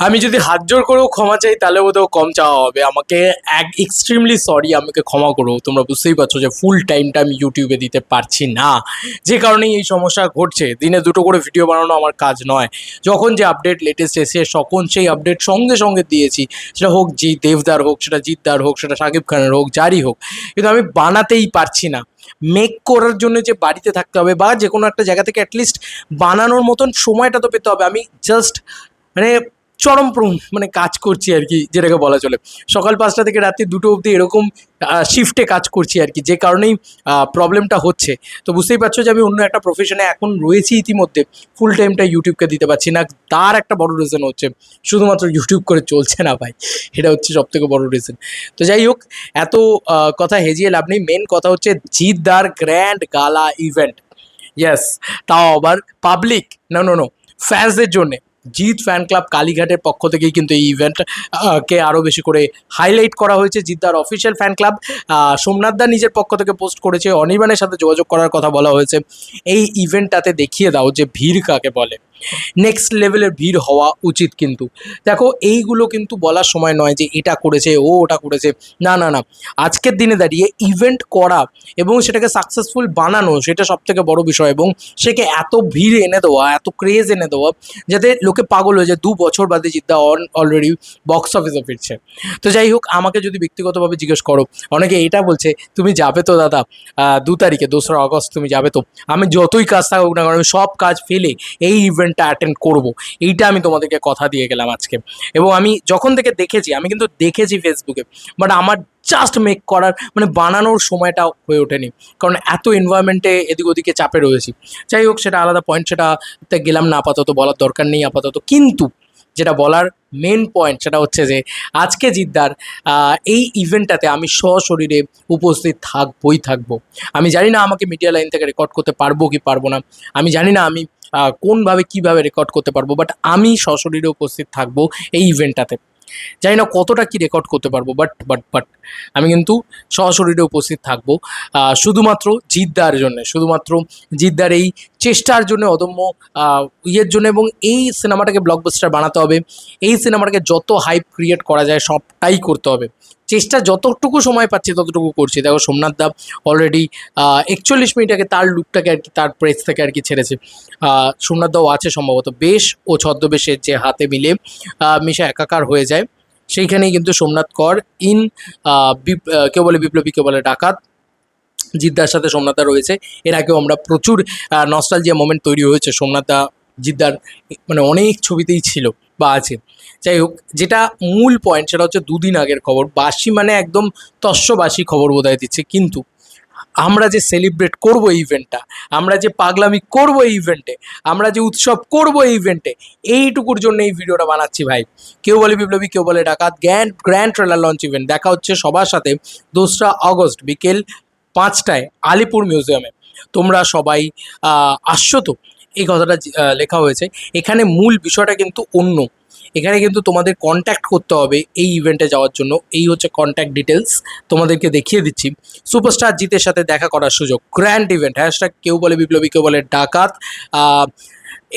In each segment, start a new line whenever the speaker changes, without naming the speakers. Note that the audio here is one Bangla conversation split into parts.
আমি যদি হাত জোড় করেও ক্ষমা চাই তাহলে বোধহয় কম চাওয়া হবে। আমাকে এক্সট্রিমলি সরি, আমাকে ক্ষমা করো। তোমরা বুঝতেই পারছো যে ফুল টাইমটা আমি ইউটিউবে দিতে পারছি না, যে কারণেই এই সমস্যা ঘটছে। দিনে দুটো করে ভিডিও বানানো আমার কাজ নয়। যখন যে আপডেট লেটেস্ট এসে তখন সেই আপডেট সঙ্গে সঙ্গে দিয়েছি, সেটা হোক জি দেবদার হোক, সেটা জিদ্দার হোক, সেটা শাকিব খানের হোক, যারই হোক। কিন্তু আমি বানাতেই পারছি না। মেক করার জন্য যে বাড়িতে থাকতে হবে বা যে কোনো একটা জায়গা থেকে অ্যাটলিস্ট বানানোর মতন সময়টা তো পেতে হবে। আমি জাস্ট মানে মানে কাজ করছি আর কি, যেটাকে বলা চলে। সকাল 5টা থেকে রাত্রি 2টো অবধি এরকম শিফটে কাজ করছি আর কি, যে কারণেই প্রবলেমটা হচ্ছে। তো বুঝতেই পারছো যে আমি অন্য একটা প্রফেশনে এখন রয়েছি ইতিমধ্যে, ফুল টাইমটা ইউটিউবকে দিতে পারছি না। তার একটা বড় রিজন হচ্ছে শুধুমাত্র ইউটিউব করে চলছে না ভাই, এটা হচ্ছে সব থেকে বড় রিজন। তো যাই হোক, এত কথা হেজিয়ে লাভ নেই। মেন কথা হচ্ছে জিদ্দার গ্র্যান্ড গালা ইভেন্ট। ইয়েস, তাও আবার পাবলিক, নো নো নো, ফ্যান্সদের জন্যে। জিৎ ফ্যান ক্লাব কালীঘাটের পক্ষ থেকেই কিন্তু এই ইভেন্ট কে আরও বেশি করে হাইলাইট করা হয়েছে। জিদ্দার অফিসিয়াল ফ্যান ক্লাব সোমনাথ দা নিজের পক্ষ থেকে পোস্ট করেছে, অনির্বাণের সাথে যোগাযোগ করার কথা বলা হয়েছে। এই ইভেন্টটাতে দেখিয়ে দাও যে ভিড় কাকে বলে। নেক্সট লেভেলের ভিড় হওয়া উচিত। কিন্তু দেখো, এইগুলো কিন্তু বলার সময় নয় যে এটা করেছে ও ওটা করেছে। না না না, আজকের দিনে দাঁড়িয়ে ইভেন্ট করা এবং সেটাকে সাকসেসফুল বানানো, সেটা সব থেকে বড় বিষয়। এবং সেকে এত ভিড় এনে দেওয়া, এত ক্রেজ এনে দেওয়া, যাতে লোকে পাগল হয়ে যায়। 2 বছর বাদে জিদ্দা অলরেডি বক্স অফিসে ফিরছে। তো যাই হোক, আমাকে যদি ব্যক্তিগতভাবে জিজ্ঞেস করো, অনেকে এটা বলছে তুমি যাবে তো দাদা 2 তারিখে, 2রা আগস্ট তুমি যাবে তো? আমি যতই কাজ থাকুক না কারণ আমি সব কাজ ফেলে এই ইভেন্টটা অ্যাটেন্ড করব। এইটা আমি তোমাদেরকে কথা দিয়ে গেলাম আজকে। এবং আমি যখন থেকে দেখেছি, আমি কিন্তু দেখেছি ফেসবুকে, বাট আমার জাস্ট মেক করার মানে বানানোর সময়টা হয়ে ওঠেনি, কারণ এত এনভায়রনমেন্টে এদিক ওদিকে চাপে রয়েছি। যাই হোক, সেটা আলাদা পয়েন্ট, সেটাতে গেলাম না, আপাতত বলার দরকার নেই আপাতত। কিন্তু যেটা বলার মেন পয়েন্ট সেটা হচ্ছে যে আজকে জিদ্দার এই ইভেন্টটাতে আমি সশরীরে উপস্থিত থাকবই থাকবো। আমি জানি না আমাকে মিডিয়া লাইন থেকে রেকর্ড করতে পারবো কি পারবো না, আমি জানি না আমি কোনভাবে কীভাবে রেকর্ড করতে পারবো, বাট আমি সশরীরে উপস্থিত থাকবো এই ইভেন্টটাতে। জানি না কতটা কি রেকর্ড করতে পারবো, বাট আমি কিন্তু সশরীরে উপস্থিত থাকবো, শুধুমাত্র জিদ্দার জন্যে, শুধুমাত্র জিদ্দার এই চেষ্টার জন্য, অদম্য ইয়ের জন্য। এবং এই সিনেমাটাকে ব্লকবাস্টার বানাতে হবে। এই সিনেমাটাকে যত হাইপ ক্রিয়েট করা যায় সবটাই করতে হবে। চেষ্টা যতটুকু সময় পাচ্ছি ততটুকু করছি। দেখো, সোমনাথ দা অলরেডি 41 মিনিট আগে তার লুকটাকে আর কি তার প্রেস থেকে আর কি ছেড়েছে। সোমনাথ দাও আছে সম্ভবত বেশ ও ছদ্মবেশের যে হাতে মিলে মিশা একাকার হয়ে যায়, সেইখানেই কিন্তু সোমনাথ কর ইন কেউ বলে বিপ্লবী, কেউ বলে ডাকাত, জিদ্দার সাথে সোমনাথ দা রয়েছে। এর আগেও আমরা প্রচুর নস্টালজিয়া মোমেন্ট তৈরি হয়েছে সোমনাথ দা জিদ্দার, মানে অনেক ছবিতেই ছিল বা আছে। যাই হোক, যেটা মূল পয়েন্ট সেটা হচ্ছে 2 দিন আগের খবর। বাসি মানে একদম তস্যবাসী খবর বোধহয় দিচ্ছে, কিন্তু আমরা যে সেলিব্রেট করব এই ইভেন্টটা, আমরা যে পাগলামি করব এই ইভেন্টে, আমরা যে উৎসব করব এই ইভেন্টে, এইটুকুর জন্য এই ভিডিওটা বানাচ্ছি ভাই। কেউ বলে বিপ্লবী, কেউ বলে ডাকাত, গ্র্যান্ড ট্রেলার লঞ্চ ইভেন্ট দেখা হচ্ছে সবার সাথে 2রা আগস্ট বিকেল 5টায় আলিপুর মিউজিয়ামে। তোমরা সবাই আসছো তো? এই কথাটা লেখা হয়েছে। এখানে মূল বিষয়টা কিন্তু অন্য। এখানে কিন্তু তোমাদের কন্ট্যাক্ট করতে হবে এই ইভেন্টে যাওয়ার জন্য। এই হচ্ছে কন্ট্যাক্ট ডিটেলস, তোমাদেরকে দেখিয়ে দিচ্ছি। সুপারস্টার জিতের সাথে দেখা করার সুযোগ, গ্র্যান্ড ইভেন্ট, হ্যাশট্যাগ কেউ বলে বিপ্লবী, কেউ বলে ডাকাত।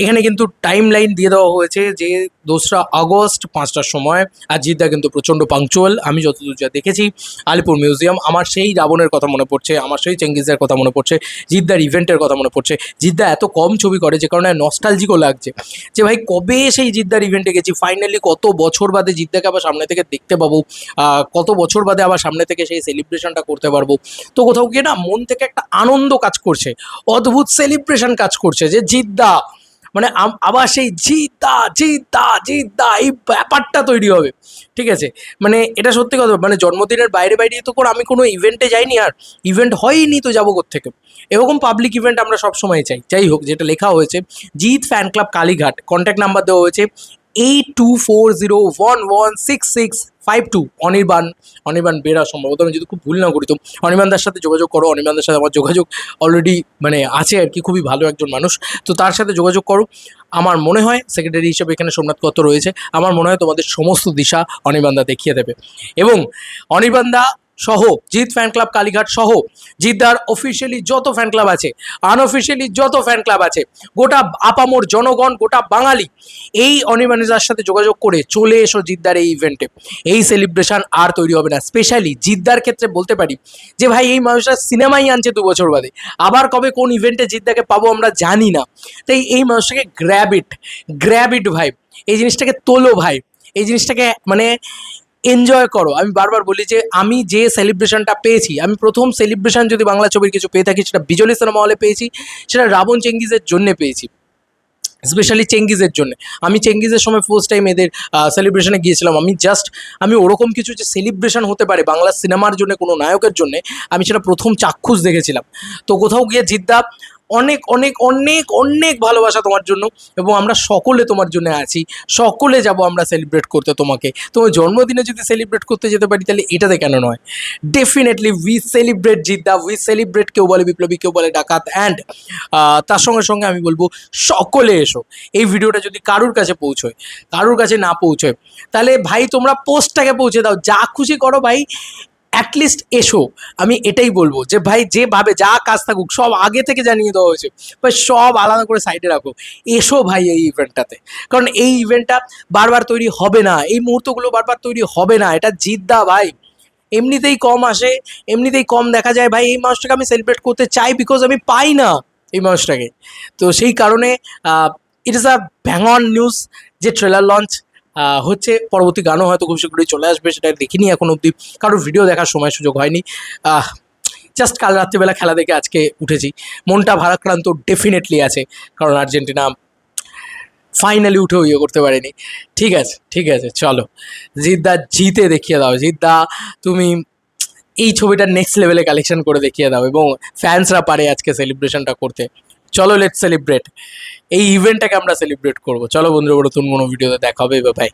এখানে কিন্তু টাইম লাইন দিয়ে দেওয়া হয়েছে যে 2রা আগস্ট 5টার সময়। আর জিদ্দা কিন্তু প্রচণ্ড পাংচুয়াল, আমি যতদূর যা দেখেছি। আলিপুর মিউজিয়াম, আমার সেই রাবণের কথা মনে পড়ছে, আমার সেই চেঙ্গিজের কথা মনে পড়ছে, জিদ্দার ইভেন্টের কথা মনে পড়ছে। জিদ্দা এত কম ছবি করে যে কারণে নস্টালজিকও লাগছে, যে ভাই কবে সেই জিদ্দার ইভেন্টে গেছি, ফাইনালি কত বছর বাদে জিদ্দাকে আবার সামনে থেকে দেখতে পাবো, কত বছর বাদে আবার সামনে থেকে সেই সেলিব্রেশনটা করতে পারবো। তো কোথাও গিয়ে না মন থেকে একটা আনন্দ কাজ করছে, অদ্ভুত সেলিব্রেশন কাজ করছে যে জিদ্দা মানে আবার সেই জিদ্দা জিদ্দা জিদ্দা এই ব্যাপারটা তৈরি হবে। ঠিক আছে, মানে এটা সত্যি কথা, মানে জন্মদিনের বাইরে বাইরে তো করে আমি কোনো ইভেন্টে যাইনি, আর ইভেন্ট হয়নি তো যাবো কোত্থেকে? এরকম পাবলিক ইভেন্ট আমরা সবসময় চাই। যাই হোক, যেটা লেখা হয়েছে, Jeet fan club Kalighat, contact number দেওয়া হয়েছে 8240116652। অনির্বাণ বেরা সম্ভবত, আমি যদি খুব ভুল না করি তো। অনির্বাণদার সাথে যোগাযোগ করো, অনির্বাণদার সাথে আমার যোগাযোগ অলরেডি মানে আছে আর কি, খুবই ভালো একজন মানুষ। তো তার সাথে যোগাযোগ করো। আমার মনে হয় সেক্রেটারি হিসেবে এখানে সোমনাথ কত রয়েছে, আমার মনে হয় তোমাদের সমস্ত দিশা অনির্বাণদা দেখিয়ে দেবে। এবং অনির্বাণদা সহ, জিৎ ফ্যান ক্লাব কালীঘাট সহ জিদ্দার অফিসিয়ালি যত ফ্যান ক্লাব আছে, আনঅফিসিয়ালি যত ফ্যান ক্লাব আছে, গোটা আপামোর জনগণ, গোটা বাঙালি এই অনিমানিজার সাথে যোগাযোগ করে চলে এসো জিদ্দার এই ইভেন্টে। এই সেলিব্রেশন আর তৈরি হবে না। স্পেশালি জিদ্দার ক্ষেত্রে বলতে পারি যে ভাই এই মানুষটা সিনেমাই আনছে 2 বছর বাদে, আবার কবে কোন ইভেন্টে জিদ্দাকে পাবো আমরা জানি না। তাই এই মানুষটাকে গ্র্যাব ইট ভাই, এই জিনিসটাকে তোলো ভাই, এই জিনিসটাকে মানে এনজয় করো। আমি বারবার বলি যে আমি যে সেলিব্রেশনটা পেয়েছি, আমি প্রথম সেলিব্রেশন যদি বাংলা ছবির কিছু পেয়ে থাকি সেটা বিজলি সিনেমা হলে পেয়েছি, সেটা রাবণ চেঙ্গিজের জন্যে পেয়েছি, স্পেশালি চেঙ্গিজের জন্য। আমি চেঙ্গিজের সময় ফার্স্ট টাইম এদের সেলিব্রেশনে গিয়েছিলাম। আমি ওরকম কিছু যে সেলিব্রেশন হতে পারে বাংলা সিনেমার জন্য, কোনো নায়কের জন্য, আমি সেটা প্রথম চাক্ষুষ দেখেছিলাম। তো কোথাও গিয়ে জিদ্দা অনেক অনেক অনেক অনেক ভালোবাসা তোমার জন্য, এবং আমরা সকলে তোমার জন্য আছি, সকলে যাব আমরা সেলিব্রেট করতে তোমাকে। তোমার জন্মদিনে যদি সেলিব্রেট করতে যেতে পারি তাহলে এটাতে কেন নয়। Definitely we celebrate Jeddah, we celebrate, কেউ বলে বিপ্লবী, কেউ বলে ডাকাত। অ্যান্ড তার সঙ্গে সঙ্গে আমি বলবো সকলে এসো। এই ভিডিওটা যদি কারুর কাছে পৌঁছয়, কারুর কাছে না পৌঁছয়, তাহলে ভাই তোমরা পোস্টটাকে পৌঁছে দাও, যা খুশি করো ভাই, অ্যাটলিস্ট এসো। আমি এটাই বলবো যে ভাই যেভাবে যা কাজ থাকুক সব আগে থেকে জানিয়ে দেওয়া হয়েছে, ভাই সব আলাদা করে সাইডে রাখো, এসো ভাই এই ইভেন্টটাতে। কারণ এই ইভেন্টটা বারবার তৈরি হবে না, এই মুহূর্তগুলো বারবার তৈরি হবে না। এটা জিদ্দা ভাই, এমনিতেই কম আসে, এমনিতেই কম দেখা যায় ভাই। এই মানুষটাকে আমি সেলিব্রেট করতে চাই বিকজ আমি পাই না এই মানুষটাকে। তো সেই কারণে it is a bang on news যে ট্রেলার লঞ্চ হচ্ছে, পরবর্তী গানও হয়তো খুব শীঘ্রই চলে আসবে, সেটা দেখিনি এখন অবধি, কারোর ভিডিও দেখার সময় সুযোগ হয়নি। জাস্ট কাল রাত্রিবেলা খেলা দেখে আজকে উঠেছি, মনটা ভারাক্রান্ত ডেফিনেটলি আছে, কারণ আর্জেন্টিনা ফাইনালি উঠেও ইয়ে করতে পারেনি। ঠিক আছে, ঠিক আছে, চলো জিদ্দা জিতে দেখিয়ে দাও। জিদ্দা তুমি এই ছবিটা নেক্সট লেভেলে কালেকশন করে দেখিয়ে দাও, এবং ফ্যান্সরা পারে আজকে সেলিব্রেশনটা করতে। চলো লেটস সেলিব্রেট, এই ইভেন্টটাকে আমরা সেলিব্রেট করবো। চলো বন্ধুরা, নতুন কোনো ভিডিওতে দেখা হবে, বাই।